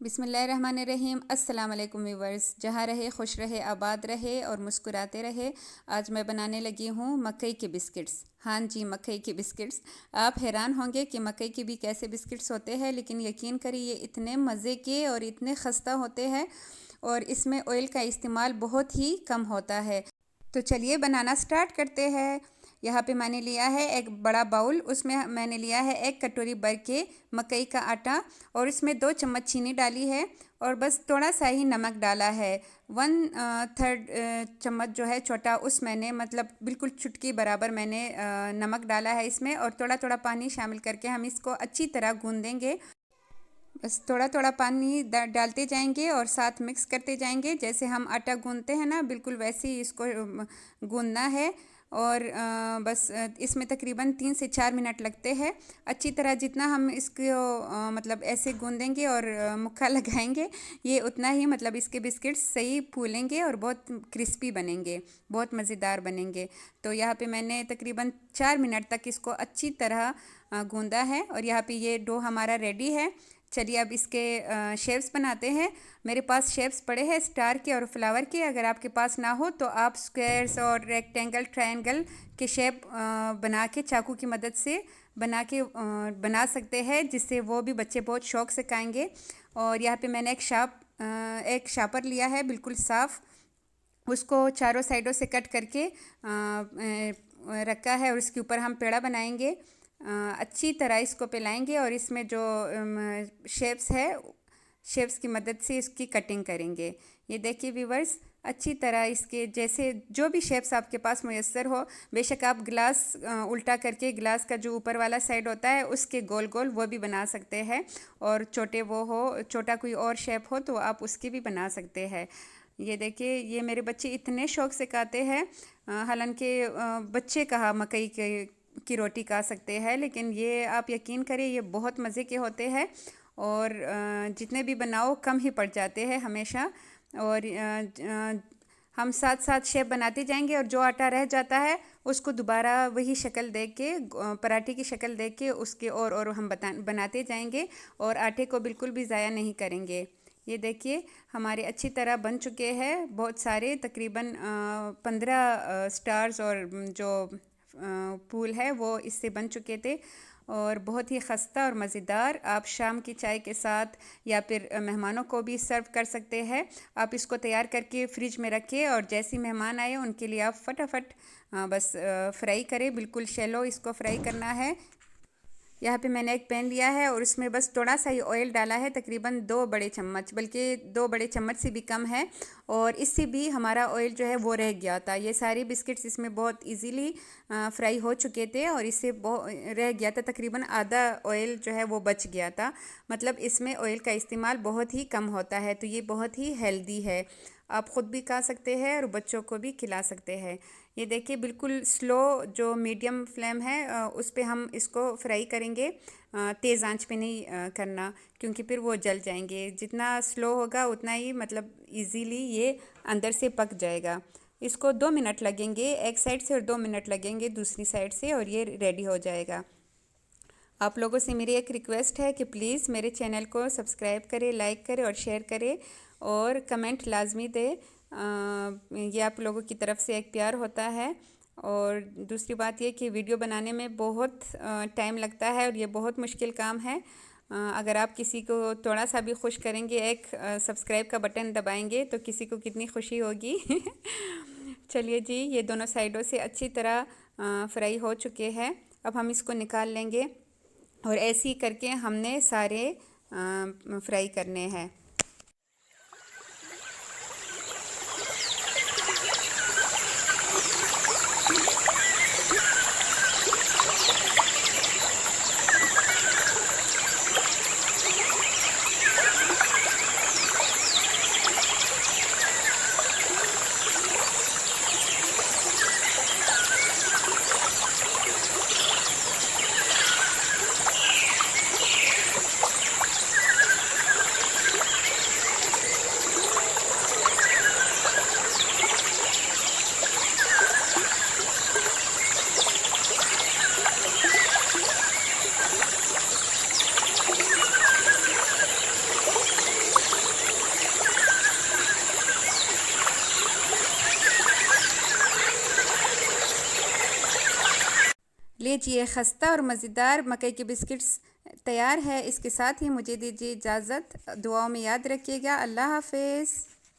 बिस्मिल्लाहिर्रहमानिर्रहीम। अस्सलाम वालेकुम व्यूवर्स। जहाँ रहे खुश रहे, आबाद रहे और मुस्कुराते रहे। आज मैं बनाने लगी हूँ मकई के बिस्किट्स। हाँ जी, मकई के बिस्किट्स। आप हैरान होंगे कि मकई के भी कैसे बिस्किट्स होते हैं, लेकिन यकीन करिए ये इतने मज़े के और इतने खस्ता होते हैं और इसमें ऑयल का इस्तेमाल बहुत ही कम होता है। तो चलिए बनाना स्टार्ट करते हैं। यहाँ पे मैंने लिया है एक बड़ा बाउल, उसमें मैंने लिया है 1 कटोरी भर के मकई का आटा और इसमें 2 चम्मच चीनी डाली है और बस थोड़ा सा ही नमक डाला है। 1/3 चम्मच जो है छोटा, उस मैंने मतलब बिल्कुल चुटकी बराबर मैंने नमक डाला है इसमें, और थोड़ा थोड़ा पानी शामिल करके हम इसको अच्छी तरह गूंद देंगे। बस थोड़ा थोड़ा पानी डालते जाएंगे और साथ मिक्स करते जाएंगे। जैसे हम आटा गूंदते हैं ना, बिल्कुल वैसे ही इसको गूंदना है। और बस इसमें तकरीबन 3 से 4 मिनट लगते हैं। अच्छी तरह जितना हम इसको मतलब ऐसे गूंदेंगे और मुक्का लगाएंगे, ये उतना ही मतलब इसके बिस्किट्स सही फूलेंगे और बहुत क्रिस्पी बनेंगे, बहुत मज़ेदार बनेंगे। तो यहाँ पे मैंने तकरीबन 4 मिनट तक इसको अच्छी तरह गूंदा है और यहाँ पे ये डो हमारा रेडी है। चलिए अब इसके शेप्स बनाते हैं। मेरे पास शेप्स पड़े हैं स्टार के और फ्लावर के। अगर आपके पास ना हो तो आप स्क्वायर्स और रेक्टेंगल, ट्रायंगल के शेप बना के चाकू की मदद से बना सकते हैं, जिससे वो भी बच्चे बहुत शौक से खाएंगे। और यहाँ पे मैंने एक शापर लिया है बिल्कुल साफ़, उसको चारों साइडों से कट करके रखा है और उसके ऊपर हम पेड़ा बनाएंगे। अच्छी तरह इसको फैलाएंगे और इसमें जो शेप्स की मदद से इसकी कटिंग करेंगे। ये देखिए व्यूवर्स, अच्छी तरह इसके जैसे जो भी शेप्स आपके पास मुयस्सर हो, बेशक आप ग्लास उल्टा करके ग्लास का जो ऊपर वाला साइड होता है उसके गोल गोल वो भी बना सकते हैं, और छोटा कोई और शेप हो तो आप उसकी भी बना सकते हैं। ये देखिए, ये मेरे बच्चे इतने शौक से खाते हैं। हालांकि बच्चे कहाँ मकई की रोटी खा सकते हैं, लेकिन ये आप यकीन करें ये बहुत मज़े के होते हैं और जितने भी बनाओ कम ही पड़ जाते हैं हमेशा। और हम साथ साथ शेप बनाते जाएंगे और जो आटा रह जाता है उसको दोबारा वही शक्ल दे के, पराठे की शक्ल दे के उसके और हम बनाते जाएंगे और आटे को बिल्कुल भी ज़ाया नहीं करेंगे। ये देखिए हमारे अच्छी तरह बन चुके हैं बहुत सारे, तकरीबन 15 स्टार्स और जो पूल है वो इससे बन चुके थे और बहुत ही खस्ता और मज़ेदार। आप शाम की चाय के साथ या फिर मेहमानों को भी सर्व कर सकते हैं। आप इसको तैयार करके फ्रिज में रखें और जैसे मेहमान आए उनके लिए आप फटाफट बस फ्राई करें, बिल्कुल शैलो इसको फ्राई करना है। यहाँ पे मैंने एक पैन लिया है और उसमें बस थोड़ा सा ही ऑयल डाला है, तकरीबन 2 बड़े चम्मच, बल्कि 2 बड़े चम्मच से भी कम है। और इससे भी हमारा ऑयल जो है वो रह गया था। ये सारे बिस्किट्स इसमें बहुत इजीली फ्राई हो चुके थे और इससे रह गया था, तकरीबन आधा ऑयल जो है वो बच गया था। मतलब इसमें ऑयल का इस्तेमाल बहुत ही कम होता है, तो ये बहुत ही हेल्दी है। आप ख़ुद भी खा सकते हैं और बच्चों को भी खिला सकते हैं। ये देखिए बिल्कुल स्लो जो मीडियम फ्लेम है उस पे हम इसको फ्राई करेंगे। तेज़ आंच पे नहीं करना, क्योंकि फिर वो जल जाएंगे। जितना स्लो होगा उतना ही मतलब इजीली ये अंदर से पक जाएगा। इसको 2 मिनट लगेंगे एक साइड से और 2 मिनट लगेंगे दूसरी साइड से, और ये रेडी हो जाएगा। आप लोगों से मेरी एक रिक्वेस्ट है कि प्लीज़ मेरे चैनल को सब्सक्राइब करें, लाइक करें और शेयर करें और कमेंट लाजमी दें। ये आप लोगों की तरफ से एक प्यार होता है। और दूसरी बात ये कि वीडियो बनाने में बहुत टाइम लगता है और ये बहुत मुश्किल काम है। अगर आप किसी को थोड़ा सा भी खुश करेंगे, एक सब्सक्राइब का बटन दबाएंगे, तो किसी को कितनी खुशी होगी। चलिए जी, ये दोनों साइडों से अच्छी तरह फ्राई हो चुके हैं। अब हम इसको निकाल लेंगे और ऐसे ही करके हमने सारे फ्राई करने हैं। लीजिए, खस्ता और मज़ेदार मकई के बिस्किट्स तैयार है। इसके साथ ही मुझे दीजिए इजाज़त। दुआओं में याद रखिएगा। अल्लाह हाफ़िज़।